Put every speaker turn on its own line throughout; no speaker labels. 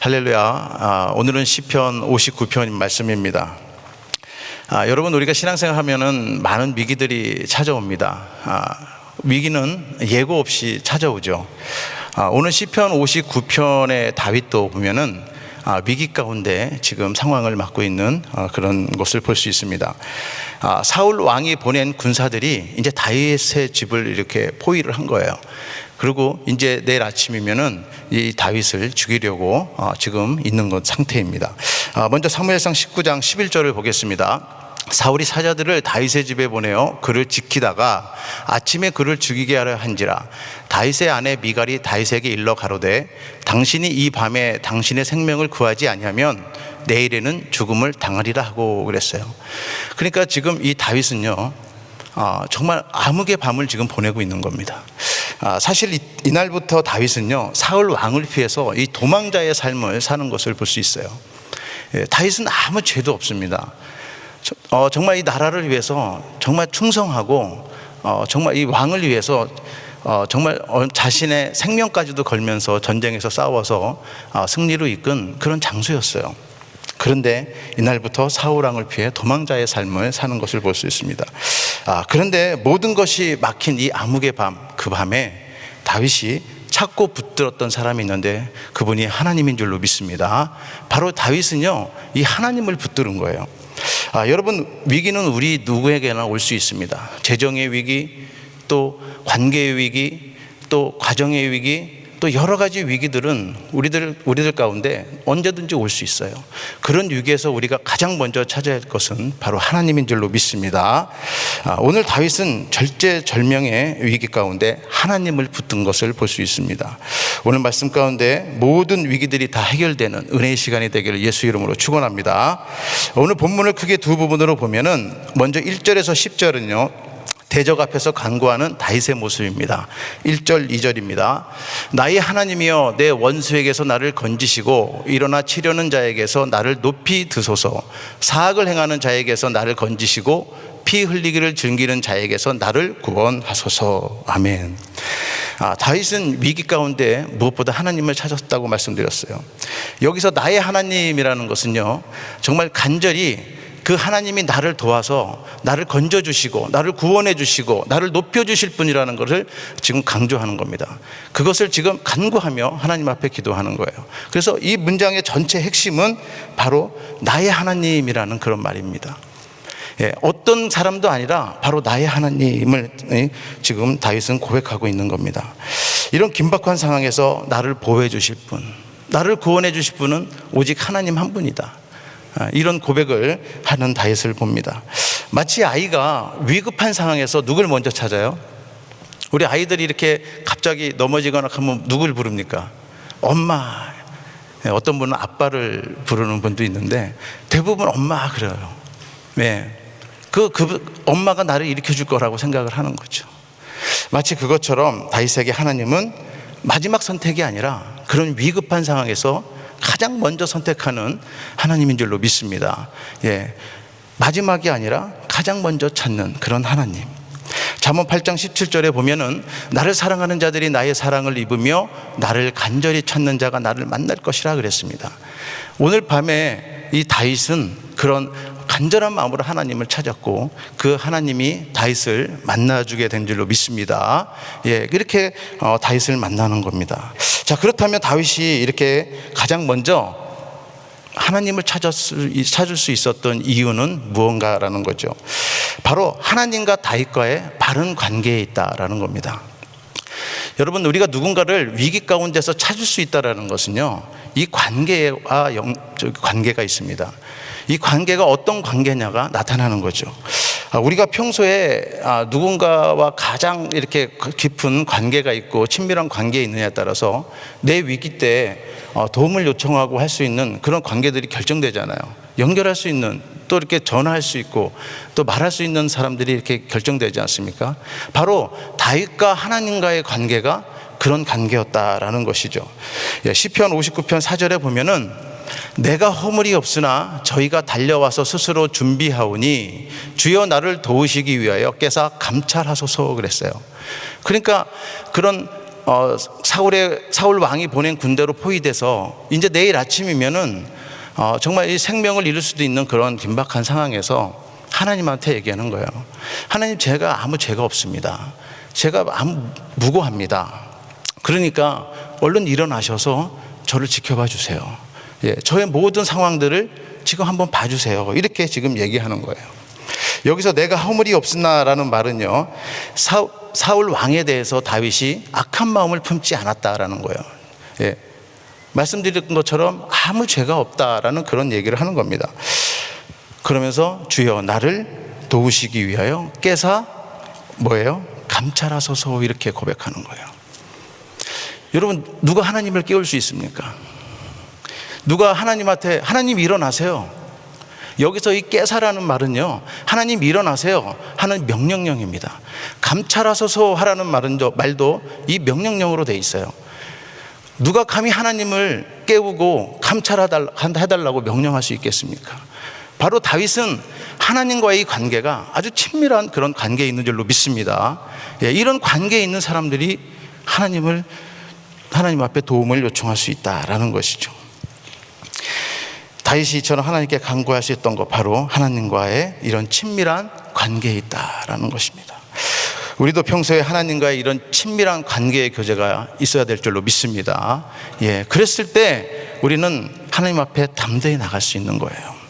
할렐루야. 오늘은 시편 59편 말씀입니다. 여러분, 우리가 신앙생활 하면은 많은 위기들이 찾아옵니다. 위기는 예고 없이 찾아오죠. 오늘 시편 59편의 다윗도 보면은 위기 가운데 지금 상황을 맡고 있는 그런 것을 볼 수 있습니다. 사울 왕이 보낸 군사들이 이제 다윗의 집을 이렇게 포위를 한 거예요. 그리고 이제 내일 아침이면은 이 다윗을 죽이려고 지금 있는 것 상태입니다. 먼저 사무엘상 19장 11절을 보겠습니다. 사울이 사자들을 다윗의 집에 보내어 그를 지키다가 아침에 그를 죽이게 하려 한지라. 다윗의 아내 미갈이 다윗에게 일러 가로되 당신이 이 밤에 당신의 생명을 구하지 아니하면 내일에는 죽음을 당하리라 하고 그랬어요. 그러니까 지금 이 다윗은요, 정말 암흑의 밤을 지금 보내고 있는 겁니다. 사실 이날부터 다윗은요, 사울 왕을 피해서 이 도망자의 삶을 사는 것을 볼 수 있어요. 다윗은 아무 죄도 없습니다. 정말 이 나라를 위해서 정말 충성하고 정말 이 왕을 위해서 정말 자신의 생명까지도 걸면서 전쟁에서 싸워서 승리로 이끈 그런 장수였어요. 그런데 이날부터 사울 왕을 피해 도망자의 삶을 사는 것을 볼 수 있습니다. 그런데 모든 것이 막힌 이 암흑의 밤, 그 밤에 다윗이 찾고 붙들었던 사람이 있는데 그분이 하나님인 줄로 믿습니다. 바로 다윗은요, 이 하나님을 붙드는 거예요. 여러분, 위기는 우리 누구에게나 올 수 있습니다. 재정의 위기, 또 관계의 위기, 또 가정의 위기, 또 여러 가지 위기들은 우리들 가운데 언제든지 올 수 있어요. 그런 위기에서 우리가 가장 먼저 찾아야 할 것은 바로 하나님인 줄로 믿습니다. 오늘 다윗은 절제절명의 위기 가운데 하나님을 붙든 것을 볼 수 있습니다. 오늘 말씀 가운데 모든 위기들이 다 해결되는 은혜의 시간이 되기를 예수 이름으로 축원합니다. 오늘 본문을 크게 두 부분으로 보면은 먼저 1절에서 10절은요, 대적 앞에서 간구하는 다윗의 모습입니다. 1절 2절입니다. 나의 하나님이여, 내 원수에게서 나를 건지시고 일어나 치려는 자에게서 나를 높이 드소서. 사악을 행하는 자에게서 나를 건지시고 피 흘리기를 즐기는 자에게서 나를 구원하소서. 아멘. 다윗은 위기 가운데 무엇보다 하나님을 찾았다고 말씀드렸어요. 여기서 나의 하나님이라는 것은요, 정말 간절히 그 하나님이 나를 도와서 나를 건져주시고 나를 구원해 주시고 나를 높여주실 분이라는 것을 지금 강조하는 겁니다. 그것을 지금 간구하며 하나님 앞에 기도하는 거예요. 그래서 이 문장의 전체 핵심은 바로 나의 하나님이라는 그런 말입니다. 어떤 사람도 아니라 바로 나의 하나님을 지금 다윗은 고백하고 있는 겁니다. 이런 긴박한 상황에서 나를 보호해 주실 분, 나를 구원해 주실 분은 오직 하나님 한 분이다. 이런 고백을 하는 다윗을 봅니다. 마치 아이가 위급한 상황에서 누굴 먼저 찾아요? 우리 아이들이 이렇게 갑자기 넘어지거나 하면 누굴 부릅니까? 엄마. 어떤 분은 아빠를 부르는 분도 있는데 대부분 엄마 그래요. 그 엄마가 나를 일으켜 줄 거라고 생각을 하는 거죠. 마치 그것처럼 다윗에게 하나님은 마지막 선택이 아니라 그런 위급한 상황에서 가장 먼저 선택하는 하나님인 줄로 믿습니다. 마지막이 아니라 가장 먼저 찾는 그런 하나님. 잠언 8장 17절에 보면은 나를 사랑하는 자들이 나의 사랑을 입으며 나를 간절히 찾는 자가 나를 만날 것이라 그랬습니다. 오늘 밤에 이 다윗은 그런 간절한 마음으로 하나님을 찾았고 그 하나님이 다윗을 만나주게 된 줄로 믿습니다. 이렇게 다윗을 만나는 겁니다. 자, 그렇다면 다윗이 이렇게 가장 먼저 하나님을 찾을 수 있었던 이유는 무언가라는 거죠. 바로 하나님과 다윗과의 바른 관계에 있다라는 겁니다. 여러분, 우리가 누군가를 위기 가운데서 찾을 수 있다는 것은요, 이 관계와 관계가 있습니다. 이 관계가 어떤 관계냐가 나타나는 거죠. 우리가 평소에 누군가와 가장 이렇게 깊은 관계가 있고 친밀한 관계에 있느냐에 따라서 내 위기 때 도움을 요청하고 할 수 있는 그런 관계들이 결정되잖아요. 연결할 수 있는, 또 이렇게 전화할 수 있고 또 말할 수 있는 사람들이 이렇게 결정되지 않습니까? 바로 다윗과 하나님과의 관계가 그런 관계였다라는 것이죠. 시편 59편 4절에 보면은 내가 허물이 없으나 저희가 달려와서 스스로 준비하오니 주여 나를 도우시기 위하여 깨사 감찰하소서 그랬어요. 그러니까 그런 사울 왕이 보낸 군대로 포위돼서 이제 내일 아침이면은 정말 이 생명을 잃을 수도 있는 그런 긴박한 상황에서 하나님한테 얘기하는 거예요. 하나님, 제가 아무 죄가 없습니다. 제가 아무 무고합니다. 그러니까 얼른 일어나셔서 저를 지켜봐 주세요. 예, 저의 모든 상황들을 지금 한번 봐주세요. 이렇게 지금 얘기하는 거예요. 여기서 내가 허물이 없으나라는 말은요, 사울 왕에 대해서 다윗이 악한 마음을 품지 않았다라는 거예요. 예, 말씀드린 것처럼 아무 죄가 없다라는 그런 얘기를 하는 겁니다. 그러면서 주여 나를 도우시기 위하여 깨사 뭐예요? 감찰하소서, 이렇게 고백하는 거예요. 여러분, 누가 하나님을 깨울 수 있습니까? 누가 하나님한테 하나님 일어나세요, 여기서 이 깨사라는 말은요, 하나님 일어나세요 하는 명령령입니다. 감찰하소서 하라는 말도 이 명령령으로 돼 있어요. 누가 감히 하나님을 깨우고 감찰해달라고 명령할 수 있겠습니까? 바로 다윗은 하나님과의 관계가 아주 친밀한 그런 관계에 있는 줄로 믿습니다. 예, 이런 관계에 있는 사람들이 하나님 앞에 도움을 요청할 수 있다라는 것이죠. 다윗이 이처럼 하나님께 간구할 수 있던 것, 바로 하나님과의 이런 친밀한 관계에 있다라는 것입니다. 우리도 평소에 하나님과의 이런 친밀한 관계의 교제가 있어야 될 줄로 믿습니다. 예, 그랬을 때 우리는 하나님 앞에 담대히 나갈 수 있는 거예요.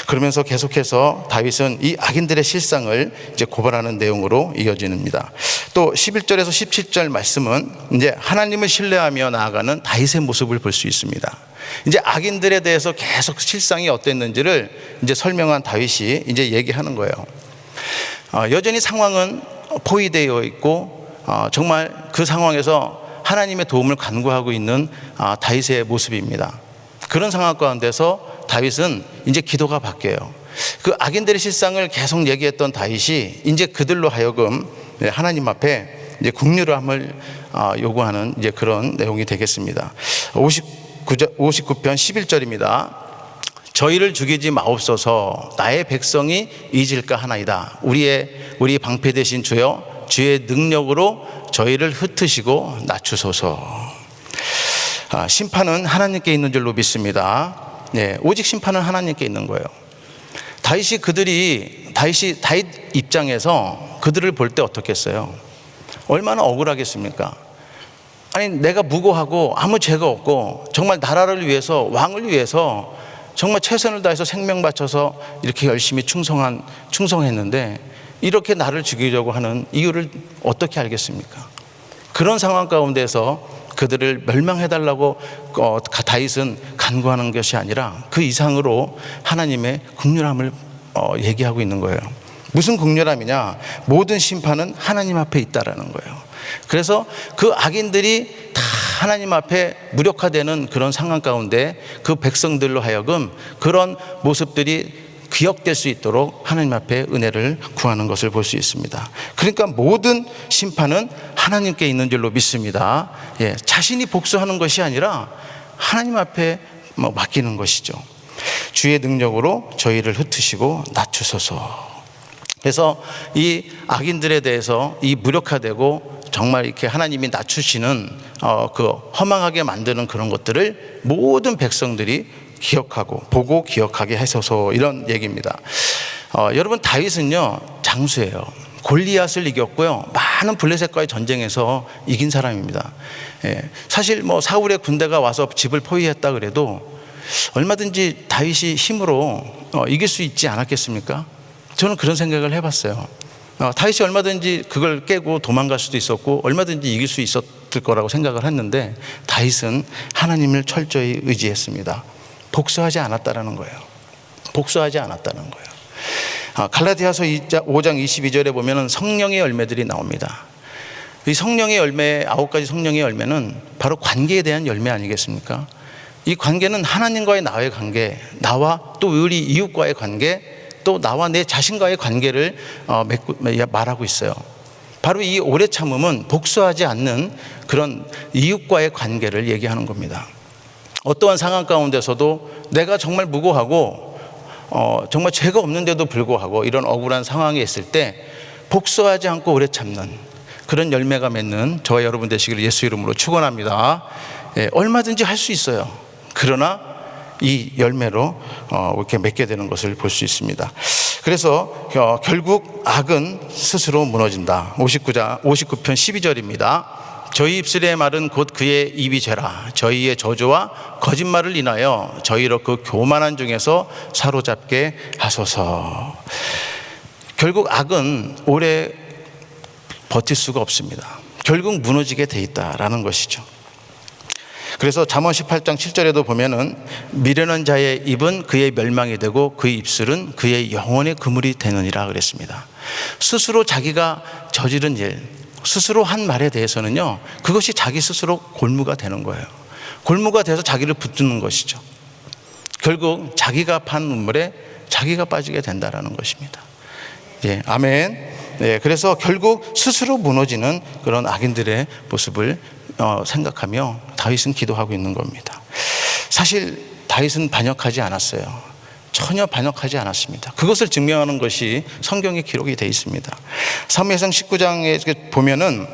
그러면서 계속해서 다윗은 이 악인들의 실상을 이제 고발하는 내용으로 이어집니다. 또 11절에서 17절 말씀은 이제 하나님을 신뢰하며 나아가는 다윗의 모습을 볼 수 있습니다. 이제 악인들에 대해서 계속 실상이 어땠는지를 이제 설명한 다윗이 이제 얘기하는 거예요. 여전히 상황은 포위되어 있고 정말 그 상황에서 하나님의 도움을 간구하고 있는 다윗의 모습입니다. 그런 상황 가운데서 다윗은 이제 기도가 바뀌어요. 그 악인들의 실상을 계속 얘기했던 다윗이 이제 그들로 하여금 하나님 앞에 이제 긍휼함을 요구하는 이제 그런 내용이 되겠습니다. 59편 11절입니다. 저희를 죽이지 마옵소서, 나의 백성이 잊을까 하나이다. 우리 방패 되신 주여, 주의 능력으로 저희를 흩으시고 낮추소서. 심판은 하나님께 있는 줄로 믿습니다. 네, 오직 심판은 하나님께 있는 거예요. 다윗 입장에서 그들을 볼 때 어떻겠어요? 얼마나 억울하겠습니까? 아니, 내가 무고하고 아무 죄가 없고 정말 나라를 위해서, 왕을 위해서 정말 최선을 다해서 생명 바쳐서 이렇게 열심히 충성했는데 이렇게 나를 죽이려고 하는 이유를 어떻게 알겠습니까? 그런 상황 가운데서 그들을 멸망해달라고 다윗은 간구하는 것이 아니라 그 이상으로 하나님의 긍휼함을 얘기하고 있는 거예요. 무슨 긍휼함이냐? 모든 심판은 하나님 앞에 있다라는 거예요. 그래서 그 악인들이 다 하나님 앞에 무력화되는 그런 상황 가운데 그 백성들로 하여금 그런 모습들이 기억될 수 있도록 하나님 앞에 은혜를 구하는 것을 볼 수 있습니다. 그러니까 모든 심판은 하나님께 있는 줄로 믿습니다. 예, 자신이 복수하는 것이 아니라 하나님 앞에 맡기는 것이죠. 주의 능력으로 저희를 흩으시고 낮추소서. 그래서 이 악인들에 대해서 이 무력화되고 정말 이렇게 하나님이 낮추시는 그 허망하게 만드는 그런 것들을 모든 백성들이 기억하고 보고 기억하게 하소서, 이런 얘기입니다. 여러분, 다윗은요 장수예요. 골리앗을 이겼고요, 많은 블레셋과의 전쟁에서 이긴 사람입니다. 예, 사실 사울의 군대가 와서 집을 포위했다 그래도 얼마든지 다윗이 힘으로 이길 수 있지 않았겠습니까? 저는 그런 생각을 해봤어요. 다윗이 얼마든지 그걸 깨고 도망갈 수도 있었고 얼마든지 이길 수 있었을 거라고 생각을 했는데 다윗은 하나님을 철저히 의지했습니다. 복수하지 않았다는 거예요. 복수하지 않았다는 거예요. 갈라디아서 5장 22절에 보면 성령의 열매들이 나옵니다. 이 성령의 열매, 9가지 성령의 열매는 바로 관계에 대한 열매 아니겠습니까? 이 관계는 하나님과의 나의 관계, 나와 또 우리 이웃과의 관계, 또 나와 내 자신과의 관계를 말하고 있어요. 바로 이 오래 참음은 복수하지 않는 그런 이웃과의 관계를 얘기하는 겁니다. 어떠한 상황 가운데서도 내가 정말 무고하고 정말 죄가 없는데도 불구하고 이런 억울한 상황에 있을 때 복수하지 않고 오래 참는, 그런 열매가 맺는 저와 여러분 되시기를 예수 이름으로 축원합니다. 얼마든지 할 수 있어요. 그러나 이 열매로 이렇게 맺게 되는 것을 볼 수 있습니다. 그래서 결국 악은 스스로 무너진다. 59편 12절입니다. 저희 입술의 말은 곧 그의 입이 죄라. 저희의 저주와 거짓말을 인하여 저희로 그 교만한 중에서 사로잡게 하소서. 결국 악은 오래 버틸 수가 없습니다. 결국 무너지게 돼 있다라는 것이죠. 그래서 잠언 18장 7절에도 보면은 미련한 자의 입은 그의 멸망이 되고 그의 입술은 그의 영혼의 그물이 되느니라 그랬습니다. 스스로 자기가 저지른 일, 스스로 한 말에 대해서는요, 그것이 자기 스스로 골무가 되는 거예요. 골무가 돼서 자기를 붙드는 것이죠. 결국 자기가 판 눈물에 자기가 빠지게 된다라는 것입니다. 예, 아멘. 네, 그래서 결국 스스로 무너지는 그런 악인들의 모습을 생각하며 다윗은 기도하고 있는 겁니다. 사실 다윗은 반역하지 않았어요. 전혀 반역하지 않았습니다. 그것을 증명하는 것이 성경에 기록이 되어 있습니다. 사무엘상 19장에 보면은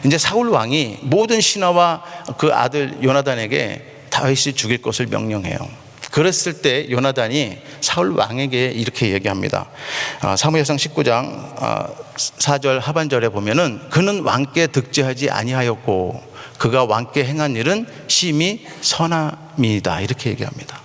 이제 사울 왕이 모든 신하와 그 아들 요나단에게 다윗이 죽일 것을 명령해요. 그랬을 때 요나단이 사울 왕에게 이렇게 얘기합니다. 사무엘상 19장 4절 하반절에 보면은 그는 왕께 득죄하지 아니하였고 그가 왕께 행한 일은 심히 선함이다, 이렇게 얘기합니다.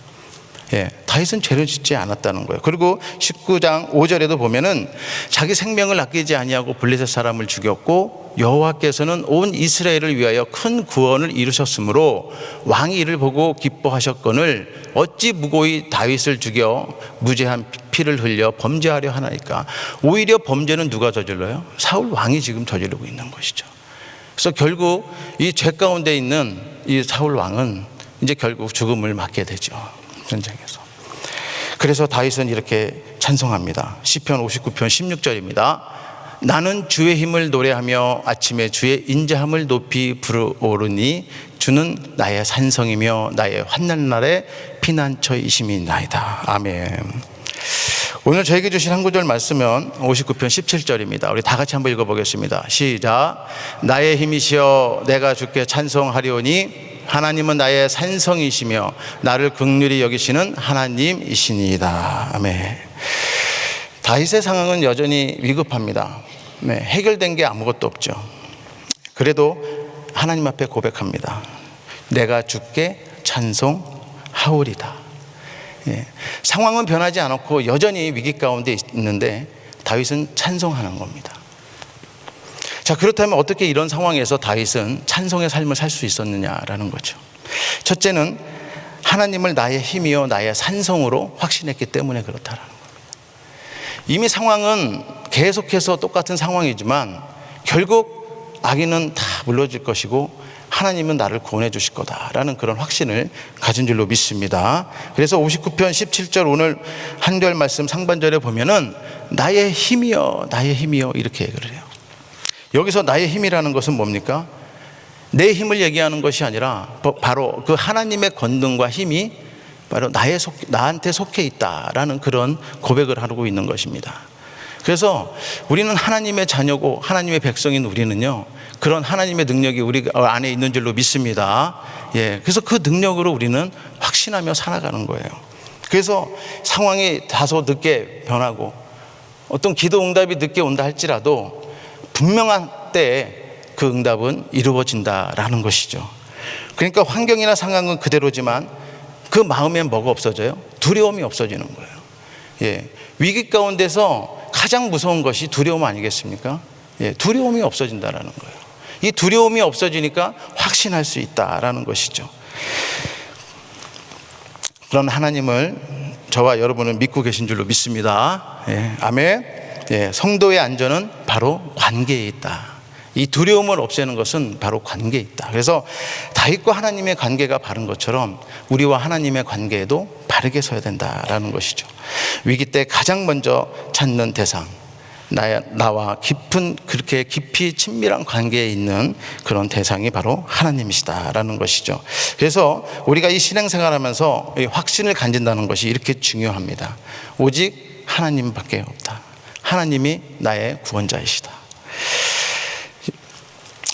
예, 다윗은 죄를 짓지 않았다는 거예요. 그리고 19장 5절에도 보면은 자기 생명을 아끼지 아니하고 블레셋 사람을 죽였고 여호와께서는 온 이스라엘을 위하여 큰 구원을 이루셨으므로 왕이 이를 보고 기뻐하셨거늘 어찌 무고히 다윗을 죽여 무죄한 피를 흘려 범죄하려 하나이까. 오히려 범죄는 누가 저질러요? 사울 왕이 지금 저지르고 있는 것이죠. 그래서 결국 이 죄 가운데 있는 이 사울 왕은 이제 결국 죽음을 맞게 되죠, 전쟁에서. 그래서 다윗은 이렇게 찬송합니다. 시편 59편 16절입니다. 나는 주의 힘을 노래하며 아침에 주의 인자함을 높이 부르오르니 주는 나의 산성이며 나의 환난날의 피난처이심이나이다. 아멘. 오늘 저에게 주신 한 구절 말씀은 59편 17절입니다. 우리 다 같이 한번 읽어보겠습니다. 시작. 나의 힘이시여 내가 주께 찬송하리오니 하나님은 나의 산성이시며 나를 긍휼히 여기시는 하나님이시니이다. 아멘. 다윗의 상황은 여전히 위급합니다. 네, 해결된 게 아무것도 없죠. 그래도 하나님 앞에 고백합니다. 내가 주께 찬송하오리다. 예, 상황은 변하지 않았고 여전히 위기 가운데 있는데 다윗은 찬송하는 겁니다. 자, 그렇다면 어떻게 이런 상황에서 다윗은 찬송의 삶을 살 수 있었느냐라는 거죠. 첫째는 하나님을 나의 힘이요 나의 산성으로 확신했기 때문에 그렇다라는 겁니다. 이미 상황은 계속해서 똑같은 상황이지만 결국 악인은 다 물러질 것이고 하나님은 나를 구원해 주실 거다라는 그런 확신을 가진 줄로 믿습니다. 그래서 59편 17절 오늘 한절 말씀 상반절에 보면은 나의 힘이여 나의 힘이여 이렇게 얘기를 해요. 여기서 나의 힘이라는 것은 뭡니까? 내 힘을 얘기하는 것이 아니라 바로 그 하나님의 권능과 힘이 바로 나한테 속해 있다라는 그런 고백을 하고 있는 것입니다. 그래서 우리는 하나님의 자녀고 하나님의 백성인 우리는요, 그런 하나님의 능력이 우리 안에 있는 줄로 믿습니다. 예, 그래서 그 능력으로 우리는 확신하며 살아가는 거예요. 그래서 상황이 다소 늦게 변하고 어떤 기도 응답이 늦게 온다 할지라도 분명한 때에 그 응답은 이루어진다라는 것이죠. 그러니까 환경이나 상황은 그대로지만 그 마음엔 뭐가 없어져요? 두려움이 없어지는 거예요. 예, 위기 가운데서 가장 무서운 것이 두려움 아니겠습니까? 예, 두려움이 없어진다라는 거예요. 이 두려움이 없어지니까 확신할 수 있다라는 것이죠. 그런 하나님을 저와 여러분은 믿고 계신 줄로 믿습니다. 예, 아멘. 예, 성도의 안전은 바로 관계에 있다. 이 두려움을 없애는 것은 바로 관계에 있다. 그래서 다윗과 하나님의 관계가 바른 것처럼 우리와 하나님의 관계에도 바르게 서야 된다라는 것이죠. 위기 때 가장 먼저 찾는 대상, 나와 그렇게 깊이 친밀한 관계에 있는 그런 대상이 바로 하나님이시다라는 것이죠. 그래서 우리가 이 신앙생활하면서 확신을 가진다는 것이 이렇게 중요합니다. 오직 하나님밖에 없다. 하나님이 나의 구원자이시다.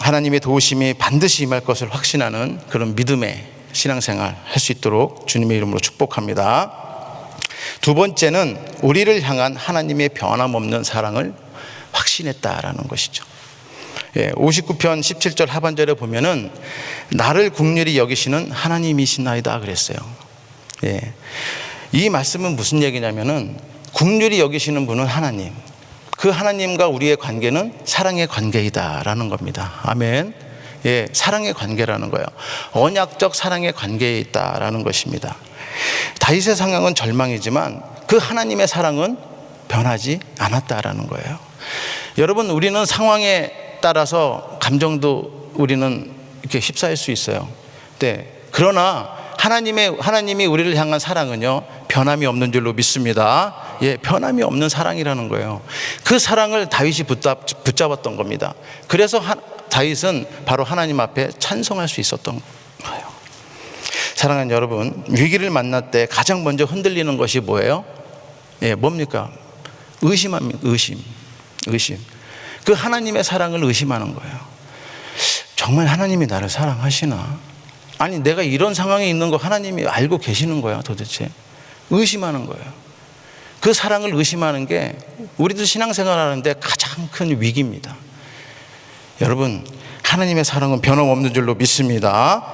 하나님의 도우심이 반드시 임할 것을 확신하는 그런 믿음의 신앙생활 할 수 있도록 주님의 이름으로 축복합니다. 두 번째는 우리를 향한 하나님의 변함없는 사랑을 확신했다라는 것이죠. 59편 17절 하반절에 보면은 나를 긍휼히 여기시는 하나님이시나이다 그랬어요. 이 말씀은 무슨 얘기냐면은 긍휼히 여기시는 분은 하나님, 그 하나님과 우리의 관계는 사랑의 관계이다라는 겁니다. 아멘. 사랑의 관계라는 거예요. 언약적 사랑의 관계에 있다라는 것입니다. 다윗의 상황은 절망이지만 그 하나님의 사랑은 변하지 않았다라는 거예요. 여러분, 우리는 상황에 따라서 감정도 우리는 이렇게 휩싸일 수 있어요. 그러나 하나님이 우리를 향한 사랑은요, 변함이 없는 줄로 믿습니다. 변함이 없는 사랑이라는 거예요. 그 사랑을 다윗이 붙잡았던 겁니다. 그래서 다윗은 바로 하나님 앞에 찬송할 수 있었던 거예요. 사랑하는 여러분, 위기를 만날 때 가장 먼저 흔들리는 것이 뭐예요? 뭡니까? 의심합니다. 의심. 그 하나님의 사랑을 의심하는 거예요. 정말 하나님이 나를 사랑하시나? 아니, 내가 이런 상황에 있는 거 하나님이 알고 계시는 거야 도대체? 의심하는 거예요. 그 사랑을 의심하는 게 우리도 신앙생활 하는데 가장 큰 위기입니다. 여러분, 하나님의 사랑은 변함없는 줄로 믿습니다.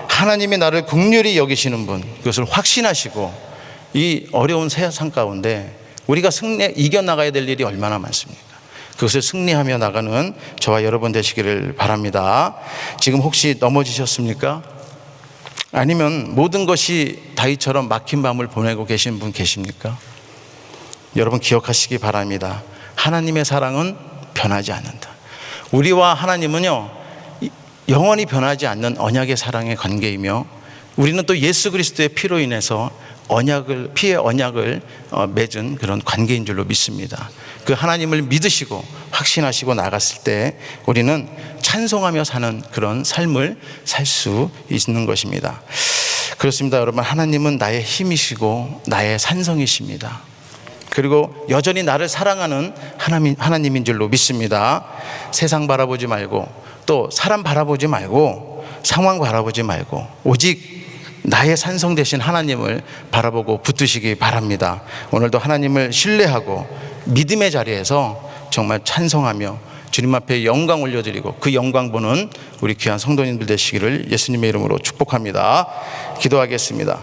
하나님이 나를 긍휼히 여기시는 분, 그것을 확신하시고 이 어려운 세상 가운데 우리가 이겨나가야 될 일이 얼마나 많습니까? 그것을 승리하며 나가는 저와 여러분 되시기를 바랍니다. 지금 혹시 넘어지셨습니까? 아니면 모든 것이 다윗처럼 막힌 밤을 보내고 계신 분 계십니까? 여러분 기억하시기 바랍니다. 하나님의 사랑은 변하지 않는다. 우리와 하나님은요, 영원히 변하지 않는 언약의 사랑의 관계이며, 우리는 또 예수 그리스도의 피로 인해서 피의 언약을 맺은 그런 관계인 줄로 믿습니다. 그 하나님을 믿으시고 확신하시고 나갔을 때 우리는 찬송하며 사는 그런 삶을 살 수 있는 것입니다. 그렇습니다. 여러분, 하나님은 나의 힘이시고 나의 산성이십니다. 그리고 여전히 나를 사랑하는 하나님인 줄로 믿습니다. 세상 바라보지 말고, 또 사람 바라보지 말고, 상황 바라보지 말고, 오직 나의 산성 되신 하나님을 바라보고 붙드시기 바랍니다. 오늘도 하나님을 신뢰하고 믿음의 자리에서 정말 찬송하며 주님 앞에 영광 올려드리고, 그 영광 보는 우리 귀한 성도님들 되시기를 예수님의 이름으로 축복합니다. 기도하겠습니다.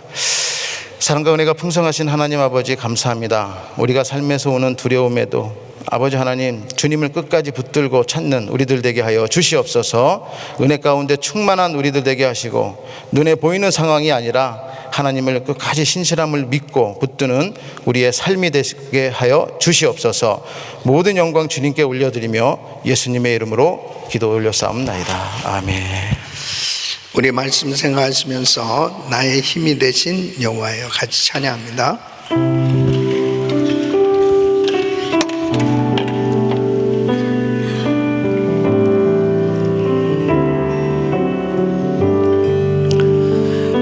사랑과 은혜가 풍성하신 하나님 아버지, 감사합니다. 우리가 삶에서 오는 두려움에도 아버지 하나님, 주님을 끝까지 붙들고 찾는 우리들 되게 하여 주시옵소서. 은혜 가운데 충만한 우리들 되게 하시고, 눈에 보이는 상황이 아니라 하나님을 끝까지 신실함을 믿고 붙드는 우리의 삶이 되게 하여 주시옵소서. 모든 영광 주님께 올려드리며 예수님의 이름으로 기도 올려싸움나이다. 아멘.
우리 말씀 생각하시면서 나의 힘이 되신 여호와여 같이 찬양합니다.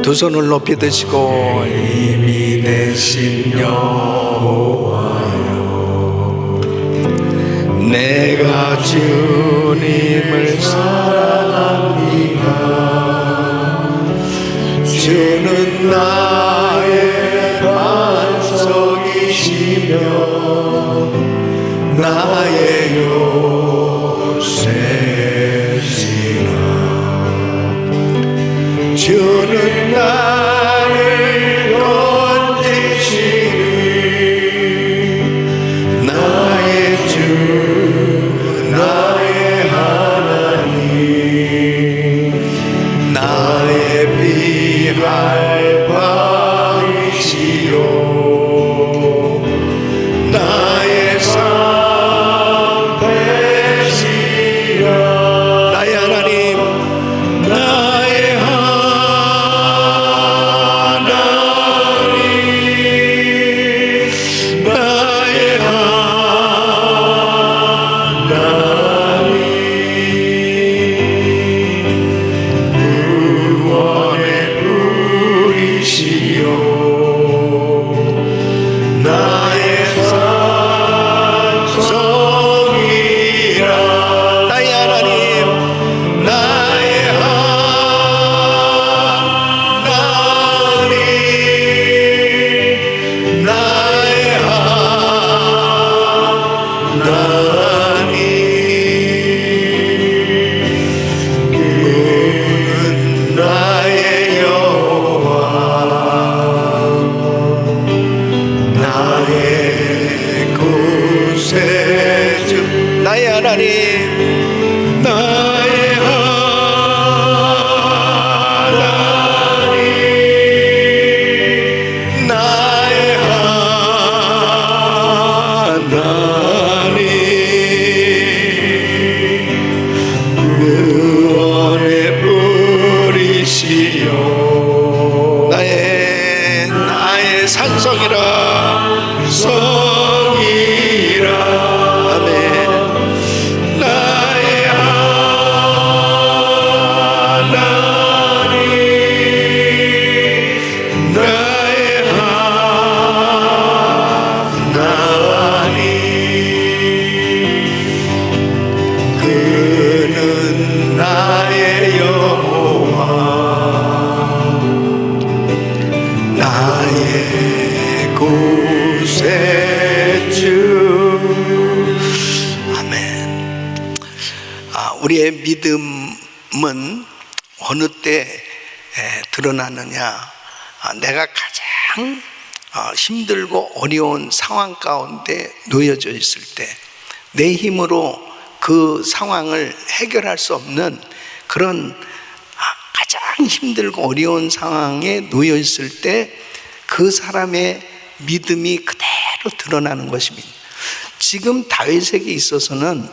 두 손을 높이 드시고, 힘이 되신 여호와여, 내가 주님을 사랑합니다. 주는 나의 반석이시며 나의 요새시라. 주는 나를 건지시니 나의 주 나의 하나님, 나의 피할 바 산성이라 성이라 아멘. 나의 하나님 나의 하나님 그는 나의 여호와 나의 구세주 아멘. 우리의 믿음은 어느 때 드러나느냐? 내가 가장 힘들고 어려운 상황 가운데 놓여져 있을 때, 내 힘으로 그 상황을 해결할 수 없는 그런 가장 힘들고 어려운 상황에 놓여 있을 때 그 사람의 믿음이 그대로 드러나는 것입니다. 지금 다윗에게 있어서는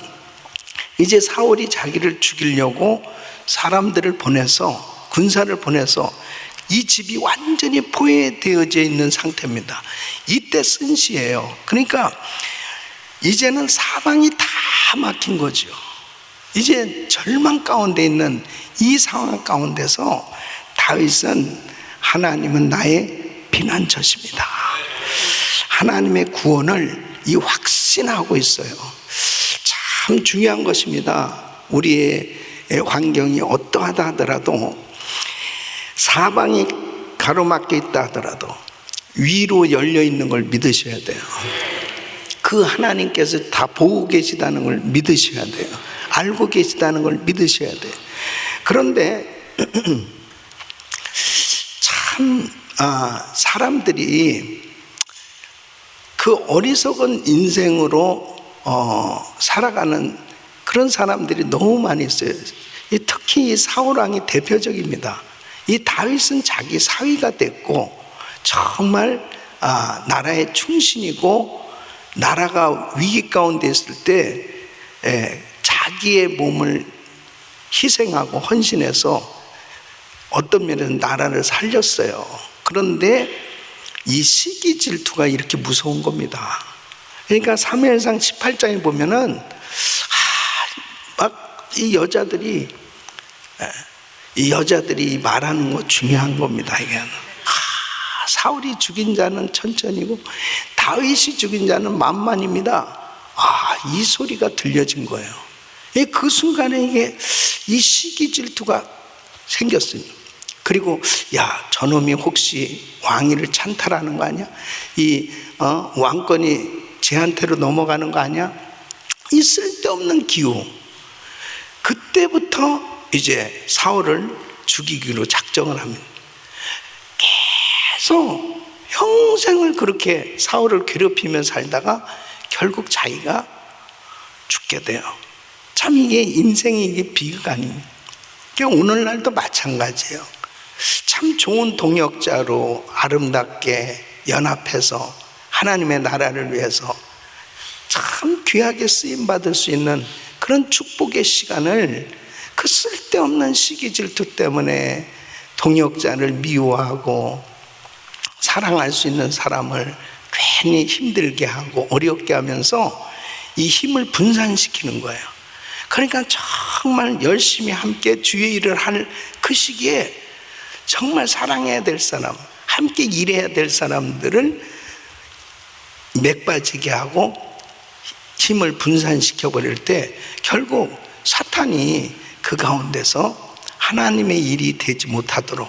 이제 사울이 자기를 죽이려고 사람들을 보내서, 군사를 보내서 이 집이 완전히 포위되어져 있는 상태입니다. 이때 쓴 시예요. 그러니까 이제는 사방이 다 막힌 거죠. 이제 절망 가운데 있는 이 상황 가운데서 다윗은 하나님은 나의 피난처십니다. 하나님의 구원을 이 확신하고 있어요. 참 중요한 것입니다. 우리의 환경이 어떠하다 하더라도, 사방이 가로막혀 있다 하더라도 위로 열려 있는 걸 믿으셔야 돼요. 그 하나님께서 다 보고 계시다는 걸 믿으셔야 돼요. 알고 계시다는 걸 믿으셔야 돼요. 그런데 참 사람들이 그 어리석은 인생으로 살아가는 그런 사람들이 너무 많이 있어요. 특히 이 사울 왕이 대표적입니다. 이 다윗은 자기 사위가 됐고 정말 나라의 충신이고, 나라가 위기 가운데 있을 때 자기의 몸을 희생하고 헌신해서 어떤 면에는 나라를 살렸어요. 그런데 이 시기 질투가 이렇게 무서운 겁니다. 그러니까 사무엘상 18장에 보면은 막 이 여자들이 말하는 거 중요한 겁니다. 이게 사울이 죽인 자는 천천히고 다윗이 죽인 자는 만만입니다. 이 소리가 들려진 거예요. 그 순간에 이게 이 시기 질투가 생겼어요. 그리고 저놈이 혹시 왕위를 찬탈하는 거 아니야? 이 왕권이 쟤한테로 넘어가는 거 아니야? 이 쓸데없는 기우. 그때부터 이제 사울을 죽이기로 작정을 합니다. 계속 평생을 그렇게 사울을 괴롭히며 살다가 결국 자기가 죽게 돼요. 참 이게 인생이 이게 비극 아닙니까? 오늘날도 마찬가지예요. 참 좋은 동역자로 아름답게 연합해서 하나님의 나라를 위해서 참 귀하게 쓰임받을 수 있는 그런 축복의 시간을 그 쓸데없는 시기 질투 때문에 동역자를 미워하고 사랑할 수 있는 사람을 괜히 힘들게 하고 어렵게 하면서 이 힘을 분산시키는 거예요. 그러니까 정말 열심히 함께 주의 일을 할 그 시기에 정말 사랑해야 될 사람, 함께 일해야 될 사람들을 맥빠지게 하고 힘을 분산시켜 버릴 때 결국 사탄이 그 가운데서 하나님의 일이 되지 못하도록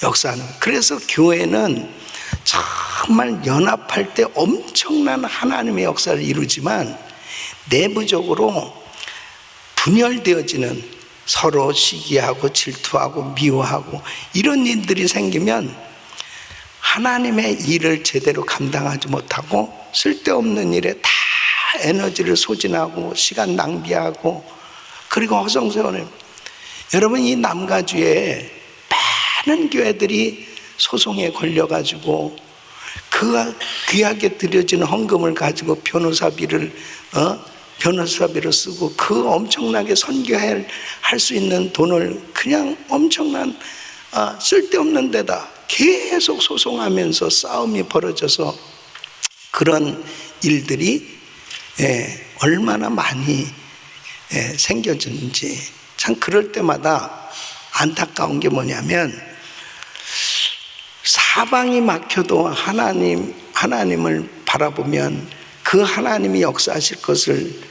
역사하는. 그래서 교회는 정말 연합할 때 엄청난 하나님의 역사를 이루지만 내부적으로 분열되어지는, 서로 시기하고 질투하고 미워하고 이런 일들이 생기면 하나님의 일을 제대로 감당하지 못하고 쓸데없는 일에 다 에너지를 소진하고 시간 낭비하고, 그리고 허송세월에 여러분 이 남가주에 많은 교회들이 소송에 걸려가지고 그 귀하게 드려지는 헌금을 가지고 변호사비를 쓰고 그 엄청나게 선교할 수 있는 돈을 그냥 엄청난 쓸데없는 데다 계속 소송하면서 싸움이 벌어져서 그런 일들이 얼마나 많이 생겨졌는지 참 그럴 때마다 안타까운 게 뭐냐면 사방이 막혀도 하나님을 바라보면 그 하나님이 역사하실 것을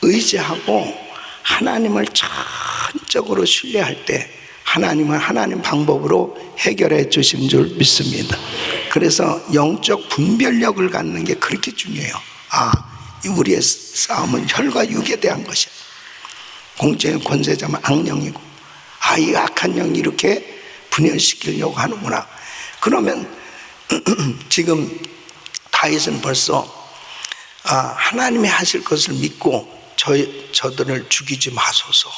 의지하고 하나님을 전적으로 신뢰할 때 하나님은 하나님 방법으로 해결해 주시는 줄 믿습니다. 그래서 영적 분별력을 갖는 게 그렇게 중요해요. 우리의 싸움은 혈과 육에 대한 것이야. 공중의 권세자만 악령이고 이 악한 영이 이렇게 분열시키려고 하는구나. 그러면 지금 다윗은 벌써 하나님이 하실 것을 믿고 저들을 죽이지 마소서.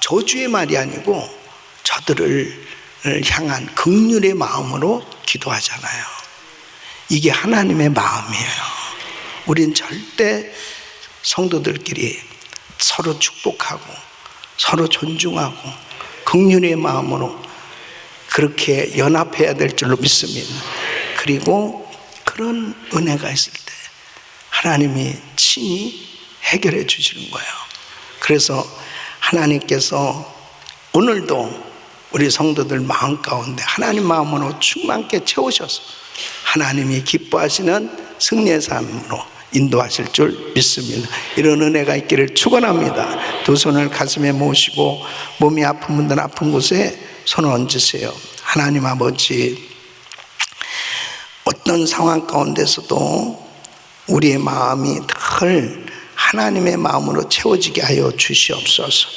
저주의 말이 아니고 저들을 향한 긍휼의 마음으로 기도하잖아요. 이게 하나님의 마음이에요. 우린 절대 성도들끼리 서로 축복하고 서로 존중하고 긍휼의 마음으로 그렇게 연합해야 될 줄로 믿습니다. 그리고 그런 은혜가 있을 때 하나님이 친히 해결해 주시는 거예요. 그래서 하나님께서 오늘도 우리 성도들 마음 가운데 하나님 마음으로 충만케 채우셔서 하나님이 기뻐하시는 승리의 삶으로 인도하실 줄 믿습니다. 이런 은혜가 있기를 축원합니다. 두 손을 가슴에 모으시고 몸이 아픈 분들은 아픈 곳에 손을 얹으세요. 하나님 아버지, 어떤 상황 가운데서도 우리의 마음이 늘 하나님의 마음으로 채워지게 하여 주시옵소서.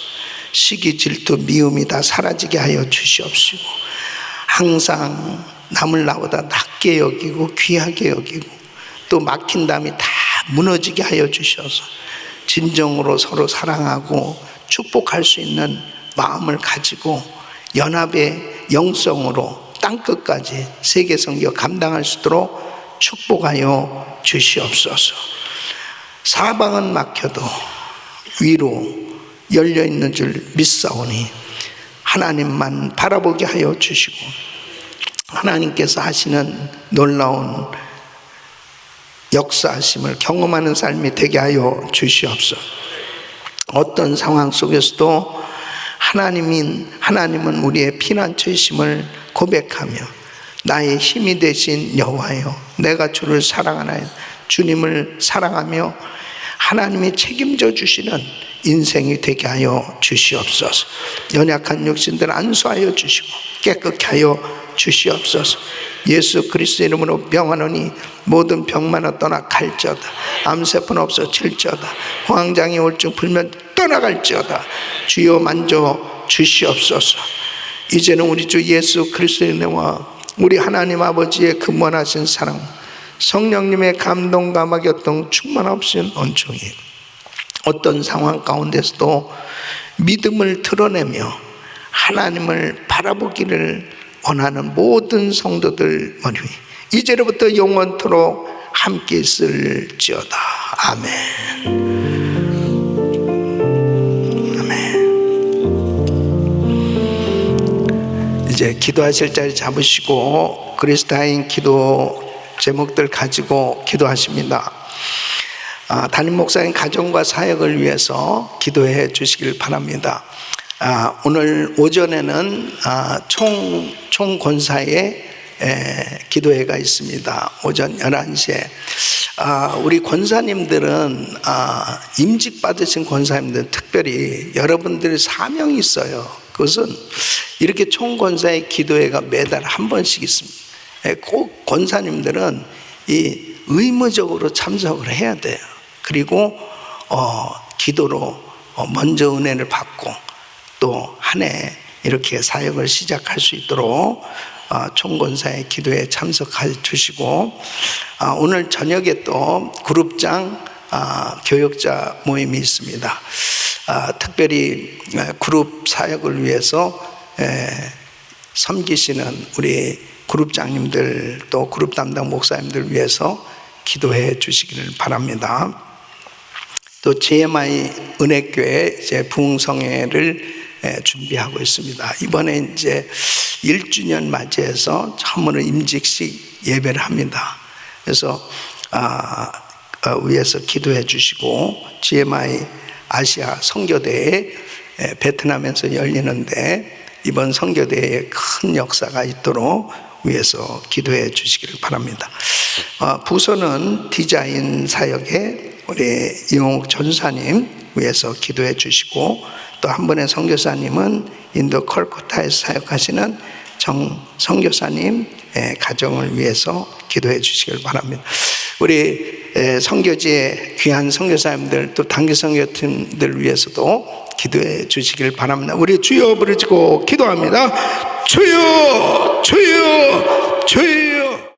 시기, 질투, 미움이 다 사라지게 하여 주시옵시고 항상 남을 나보다 낮게 여기고 귀하게 여기고 또 막힌 담이 다 무너지게 하여 주셔서 진정으로 서로 사랑하고 축복할 수 있는 마음을 가지고 연합의 영성으로 땅끝까지 세계 선교 감당할 수 있도록 축복하여 주시옵소서. 사방은 막혀도 위로 열려있는 줄 믿사오니 하나님만 바라보게 하여 주시고 하나님께서 하시는 놀라운 역사하심을 경험하는 삶이 되게 하여 주시옵소서. 어떤 상황 속에서도 하나님은 우리의 피난처이심을 고백하며 나의 힘이 되신 여호와여, 내가 주를 사랑하나이다. 주님을 사랑하며 하나님이 책임져 주시는 인생이 되게 하여 주시옵소서. 연약한 육신들 안수하여 주시고 깨끗게 하여 주시옵소서. 예수 그리스도 이름으로 명하노니 모든 병만은 떠나 갈지어다. 암세포는 없어질지어다. 황장이 올증 불면 떠나갈지어다. 주여 만져 주시옵소서. 이제는 우리 주 예수 그리스도의 은혜와 우리 하나님 아버지의 근원하신 사랑, 성령님의 감동과 막였던 충만하신 은총이 어떤 상황 가운데서도 믿음을 드러내며 하나님을 바라보기를 원하는 모든 성도들 머리 위 이제로부터 영원토록 함께 있을지어다. 아멘. 아멘. 이제 기도하실 자리 잡으시고 그리스도인 기도 제목들 가지고 기도하십니다. 담임 목사님 가정과 사역을 위해서 기도해 주시길 바랍니다. 오늘 오전에는 총권사의 기도회가 있습니다. 오전 11시에 우리 권사님들은 임직 받으신 권사님들은 특별히 여러분들의 사명이 있어요. 그것은 이렇게 총권사의 기도회가 매달 한 번씩 있습니다. 꼭 권사님들은 이 의무적으로 참석을 해야 돼요. 그리고 기도로 먼저 은혜를 받고 또 한 해 이렇게 사역을 시작할 수 있도록 총권사의 기도에 참석해 주시고 오늘 저녁에 또 그룹장 교역자 모임이 있습니다. 특별히 그룹 사역을 위해서 섬기시는 우리 그룹장님들 또 그룹 담당 목사님들 위해서 기도해 주시기를 바랍니다. 또 JMI 은혜교회 이제 부흥성회를 준비하고 있습니다. 이번에 이제 1주년 맞이해서 처음으로 임직식 예배를 합니다. 그래서 위에서 기도해 주시고, GMI 아시아 선교대회 베트남에서 열리는데 이번 선교대회에 큰 역사가 있도록 위에서 기도해 주시기를 바랍니다. 부서는 디자인 사역에 우리 이용욱 전사님 위에서 기도해 주시고, 또 한 분의 선교사님은 인도 콜카타에서 사역하시는 정 선교사님 가정을 위해서 기도해 주시길 바랍니다. 우리 선교지의 귀한 선교사님들, 또 단기 선교팀들 위해서도 기도해 주시길 바랍니다. 우리 주여 부르짖고 기도합니다. 주여, 주여, 주여.